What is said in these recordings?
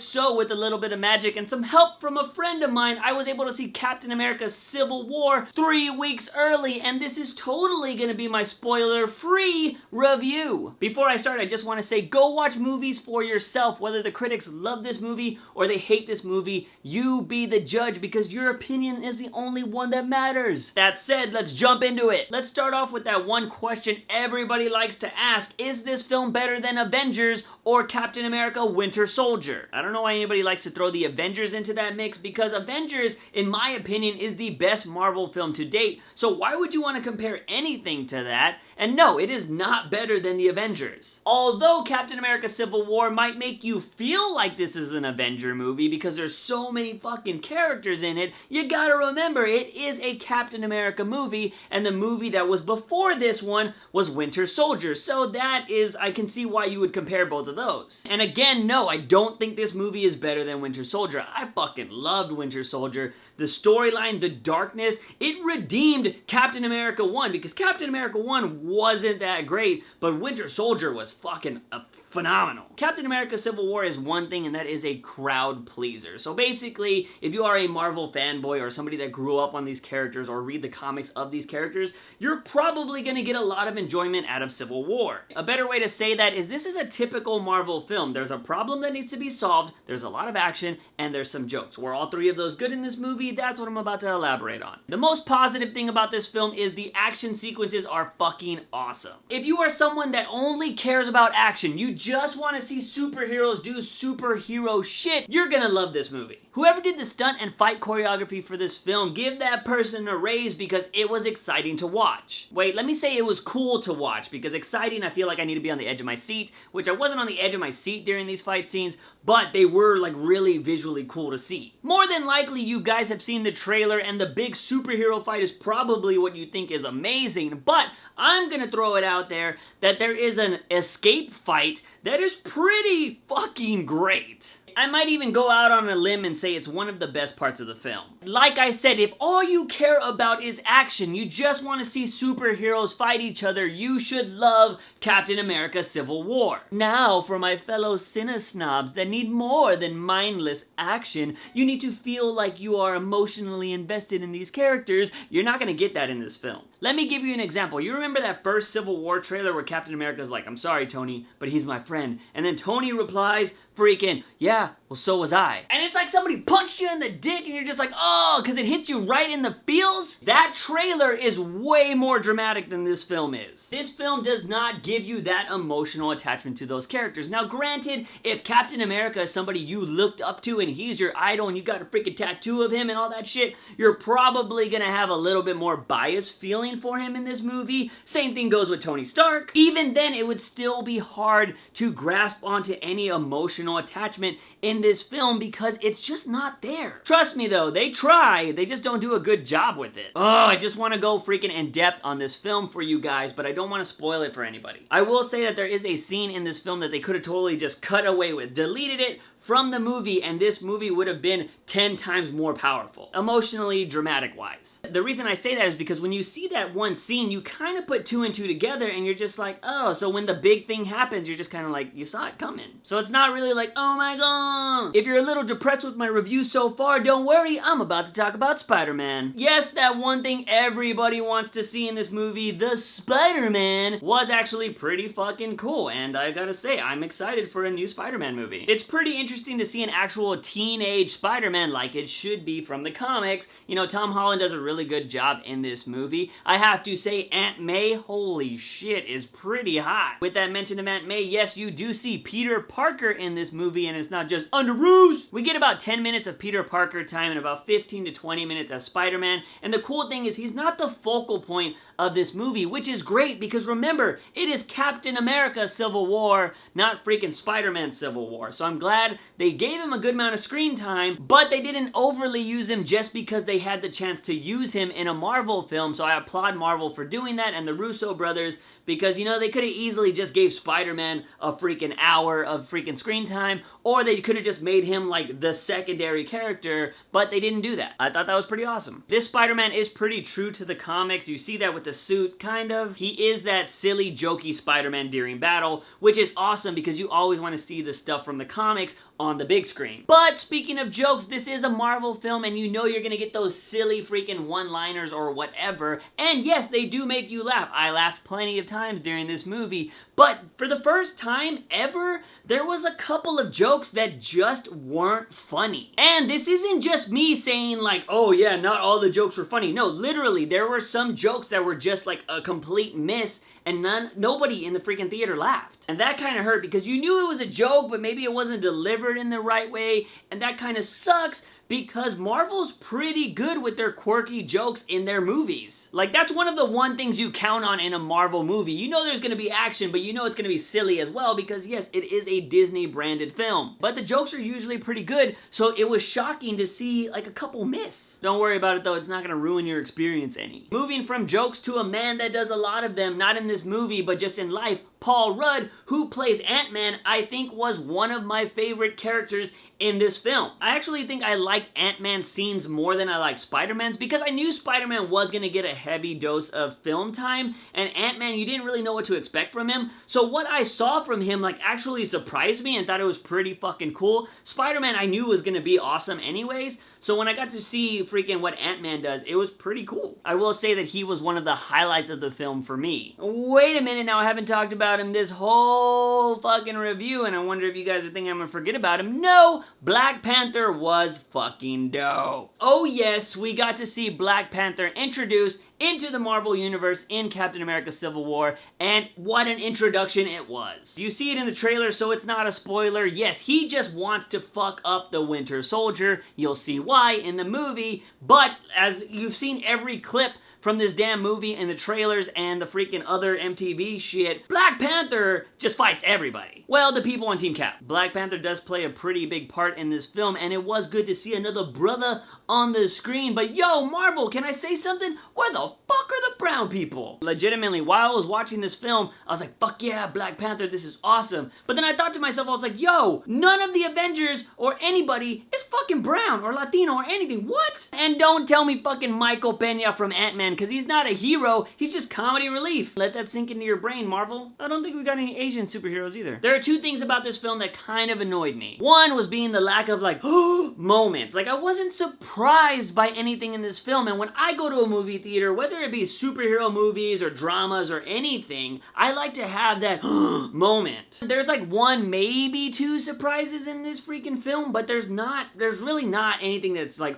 so with a little bit of magic and some help from a friend of mine, I was able to see Captain America Civil War 3 weeks early, and this is totally gonna be my spoiler-free review. Before I start, I just want to say, go watch movies for yourself. Whether the critics love this movie or they hate this movie, you be the judge, because your opinion is the only one that matters. That said, let's jump into it. Let's start off with that one question everybody likes to ask. Is this film better than Avengers or Captain America Winter Soldier? I don't know why anybody likes to throw the Avengers into that mix, because Avengers, in my opinion, is the best Marvel film to date, so why would you want to compare anything to that? And no, it is not better than the Avengers. Although Captain America Civil War might make you feel like this is an Avenger movie because there's so many fucking characters in it, you gotta remember it is a Captain America movie, and the movie that was before this one was Winter Soldier, so that is, I can see why you would compare both of those. And again, no, I don't think this movie is better than Winter Soldier. I fucking loved Winter Soldier. The storyline, the darkness, it redeemed Captain America 1, because Captain America 1 wasn't that great, but Winter Soldier was fucking phenomenal. Captain America Civil War is one thing, and that is a crowd pleaser. So basically, if you are a Marvel fanboy or somebody that grew up on these characters or read the comics of these characters, you're probably gonna get a lot of enjoyment out of Civil War. A better way to say that is this is a typical Marvel film. There's a problem that needs to be solved, there's a lot of action, and there's some jokes. Were all three of those good in this movie? That's what I'm about to elaborate on. The most positive thing about this film is the action sequences are fucking awesome. If you are someone that only cares about action, you just want to see superheroes do superhero shit, you're gonna love this movie. Whoever did the stunt and fight choreography for this film, give that person a raise, because it was exciting to watch. Wait, let me say it was cool to watch, because exciting, I feel like I need to be on the edge of my seat, which I wasn't on the edge of my seat during these fight scenes, but they were like really visually cool to see. More than likely, you guys have seen the trailer, and the big superhero fight is probably what you think is amazing, but I'm gonna throw it out there that there is an escape fight that is pretty fucking great. I might even go out on a limb and say it's one of the best parts of the film. Like I said, if all you care about is action, you just want to see superheroes fight each other, you should love Captain America Civil War. Now, for my fellow cine-snobs that need more than mindless action, you need to feel like you are emotionally invested in these characters. You're not going to get that in this film. Let me give you an example. You remember that first Civil War trailer where Captain America's like, "I'm sorry, Tony, but he's my friend." And then Tony replies, freaking, "Yeah, well, so was I." And it's like somebody punched you in the dick and you're just like, oh, because it hits you right in the feels. That trailer is way more dramatic than this film is. This film does not give you that emotional attachment to those characters. Now, granted, if Captain America is somebody you looked up to and he's your idol and you got a freaking tattoo of him and all that shit, you're probably gonna have a little bit more biased feeling for him in this movie. Same thing goes with Tony Stark. Even then, it would still be hard to grasp onto any emotional attachment in this film because it's just not there. Trust me though, they try, they just don't do a good job with it. Oh, I just want to go freaking in depth on this film for you guys, but I don't want to spoil it for anybody. I will say that there is a scene in this film that they could have totally just cut away with, deleted it from the movie, and this movie would have been 10 times more powerful, emotionally, dramatic-wise. The reason I say that is because when you see that one scene, you kind of put 2 and 2 together, and you're just like, oh, so when the big thing happens, you're just kind of like, you saw it coming. So it's not really like, oh my god. If you're a little depressed with my review so far, don't worry, I'm about to talk about Spider-Man. Yes, that one thing everybody wants to see in this movie, the Spider-Man, was actually pretty fucking cool, and I gotta say, I'm excited for a new Spider-Man movie. It's pretty interesting to see an actual teenage Spider-Man like it should be from the comics. You know, Tom Holland does a really good job in this movie. I have to say, Aunt May, holy shit, is pretty hot. With that mention of Aunt May, yes, you do see Peter Parker in this movie, and it's not just under ruse. We get about 10 minutes of Peter Parker time and about 15 to 20 minutes as Spider-Man, and the cool thing is he's not the focal point of this movie, which is great because remember, it is Captain America Civil War, not freaking Spider-Man Civil War. So I'm glad they gave him a good amount of screen time, but they didn't overly use him just because they had the chance to use him in a Marvel film, so I applaud Marvel for doing that and the Russo brothers because, you know, they could have easily just gave Spider-Man a freaking hour of freaking screen time, or they could have just made him like the secondary character, but they didn't do that. I thought that was pretty awesome. This Spider-Man is pretty true to the comics. You see that with the suit, kind of. He is that silly, jokey Spider-Man during battle, which is awesome because you always want to see the stuff from the comics on the big screen. But speaking of jokes, this is a Marvel film and you know you're gonna get those silly freaking one-liners or whatever. And yes, they do make you laugh. I laughed plenty of times during this movie. But for the first time ever, there was a couple of jokes that just weren't funny. And this isn't just me saying like, oh yeah, not all the jokes were funny. No, literally, there were some jokes that were just like a complete miss and nobody in the freaking theater laughed. And that kind of hurt because you knew it was a joke, but maybe it wasn't delivered in the right way, and that kind of sucks because Marvel's pretty good with their quirky jokes in their movies. Like, that's one of the one things you count on in a Marvel movie. You know there's gonna be action, but you know it's gonna be silly as well because, yes, it is a Disney-branded film. But the jokes are usually pretty good, so it was shocking to see, like, a couple miss. Don't worry about it, though. It's not gonna ruin your experience any. Moving from jokes to a man that does a lot of them, not in this movie, but just in life, Paul Rudd, who plays Ant-Man, I think was one of my favorite characters in this film. I actually think I liked Ant-Man's scenes more than I liked Spider-Man's because I knew Spider-Man was gonna get a heavy dose of film time, and Ant-Man, you didn't really know what to expect from him. So what I saw from him like actually surprised me and thought it was pretty fucking cool. Spider-Man I knew was gonna be awesome anyways, so when I got to see freaking what Ant-Man does, it was pretty cool. I will say that he was one of the highlights of the film for me. Wait a minute now, I haven't talked about him this whole fucking review, and I wonder if you guys are thinking I'm gonna forget about him. No! Black Panther was fucking dope. Oh yes, we got to see Black Panther introduced into the Marvel Universe in Captain America Civil War, and what an introduction it was. You see it in the trailer, so it's not a spoiler. Yes, he just wants to fuck up the Winter Soldier. You'll see why in the movie, but as you've seen every clip from this damn movie and the trailers and the freaking other MTV shit, Black Panther just fights everybody. Well, the people on Team Cap. Black Panther does play a pretty big part in this film, and it was good to see another brother on the screen, but yo, Marvel, can I say something? Where the fuck are the brown people? Legitimately, while I was watching this film, I was like, fuck yeah, Black Panther, this is awesome. But then I thought to myself, I was like, yo, none of the Avengers or anybody is fucking brown or Latino or anything, what? And don't tell me fucking Michael Peña from Ant-Man, because he's not a hero, he's just comedy relief. Let that sink into your brain, Marvel. I don't think we got any Asian superheroes either. There are two things about this film that kind of annoyed me. One was being the lack of like, moments. Like, I wasn't surprised by anything in this film, and when I go to a movie theater, whether it be superhero movies or dramas or anything, I like to have that moment. There's like one, maybe two surprises in this freaking film, but there's really not anything that's like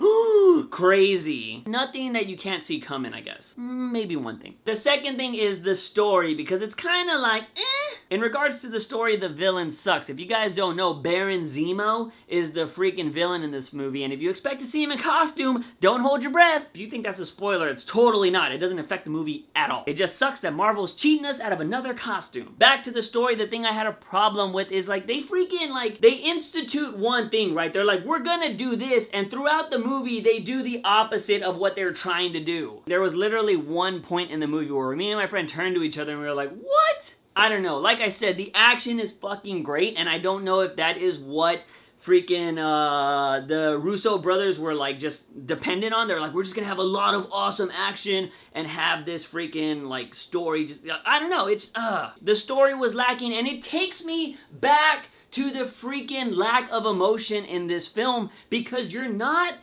crazy. Nothing that you can't see coming, I guess. Maybe one thing. The second thing is the story, because it's kind of like, In regards to the story, the villain sucks. If you guys don't know, Baron Zemo is the freaking villain in this movie, and if you expect to see him in costume, don't hold your breath. If you think that's a spoiler, it's totally not. It doesn't affect the movie at all. It just sucks that Marvel's cheating us out of another costume. Back to the story, the thing I had a problem with is like, they freaking like, they institute one thing, right? They're like, we're gonna do this, and throughout the movie, they do the opposite of what they're trying to do. There was literally one point in the movie where me and my friend turned to each other and we were like, what? I don't know. Like I said, the action is fucking great, and I don't know if that is what freaking the Russo brothers were like just dependent on. They're like, we're just gonna have a lot of awesome action and have this freaking like story. Just, I don't know. It's the story was lacking, and it takes me back to the freaking lack of emotion in this film, because you're not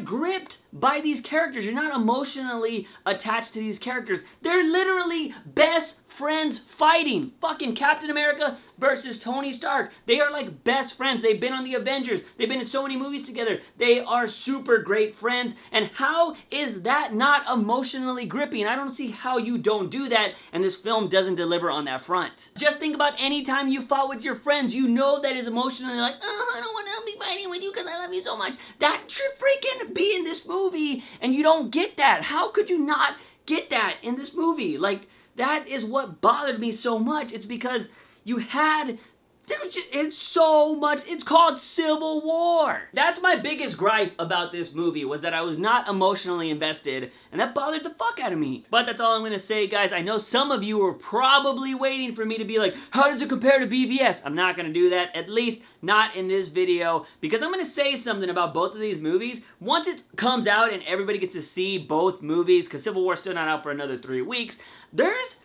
gripped by these characters. You're not emotionally attached to these characters. They're literally best friends fighting. Fucking Captain America versus Tony Stark. They are like best friends. They've been on the Avengers. They've been in so many movies together. They are super great friends. And how is that not emotionally gripping? I don't see how you don't do that, and this film doesn't deliver on that front. Just think about any time you fought with your friends. You know that is emotionally like, oh, I don't want to be fighting with you because I love you so much. That should freaking be in this movie, and you don't get that. How could you not get that in this movie? Like, that is what bothered me so much. It's because you had, it's so much, it's called Civil War. That's my biggest gripe about this movie, was that I was not emotionally invested, and that bothered the fuck out of me. But that's all I'm gonna say, guys. I know some of you were probably waiting for me to be like, how does it compare to BVS? I'm not gonna do that, at least not in this video, because I'm gonna say something about both of these movies. Once it comes out and everybody gets to see both movies, because Civil War's still not out for another 3 weeks, there's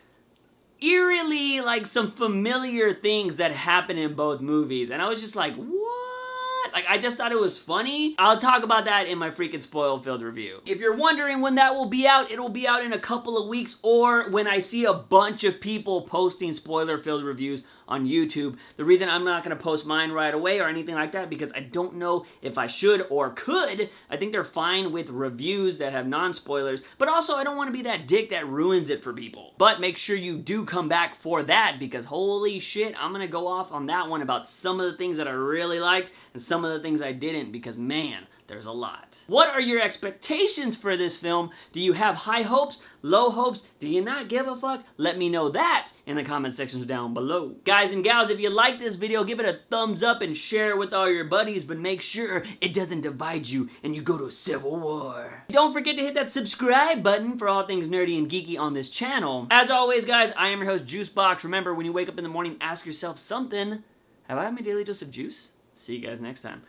eerily like some familiar things that happen in both movies, and I was just like, what? what? Like, I just thought it was funny. I'll talk about that in my freaking spoil-filled review. If you're wondering when that will be out, it'll be out in a couple of weeks, or when I see a bunch of people posting spoiler-filled reviews on YouTube. The reason I'm not gonna post mine right away or anything like that, because I don't know if I should or could. I think they're fine with reviews that have non-spoilers, but also I don't wanna be that dick that ruins it for people. But make sure you do come back for that, because holy shit, I'm gonna go off on that one about some of the things that I really liked and some of the things I didn't, because man, there's a lot. What are your expectations for this film? Do you have high hopes, low hopes? Do you not give a fuck? Let me know that in the comment sections down below. Guys and gals, if you like this video, give it a thumbs up and share it with all your buddies, but make sure it doesn't divide you and you go to civil war. Don't forget to hit that subscribe button for all things nerdy and geeky on this channel. As always, guys, I am your host, JUICEbox. Remember, when you wake up in the morning, ask yourself something. Have I had my daily dose of juice? See you guys next time.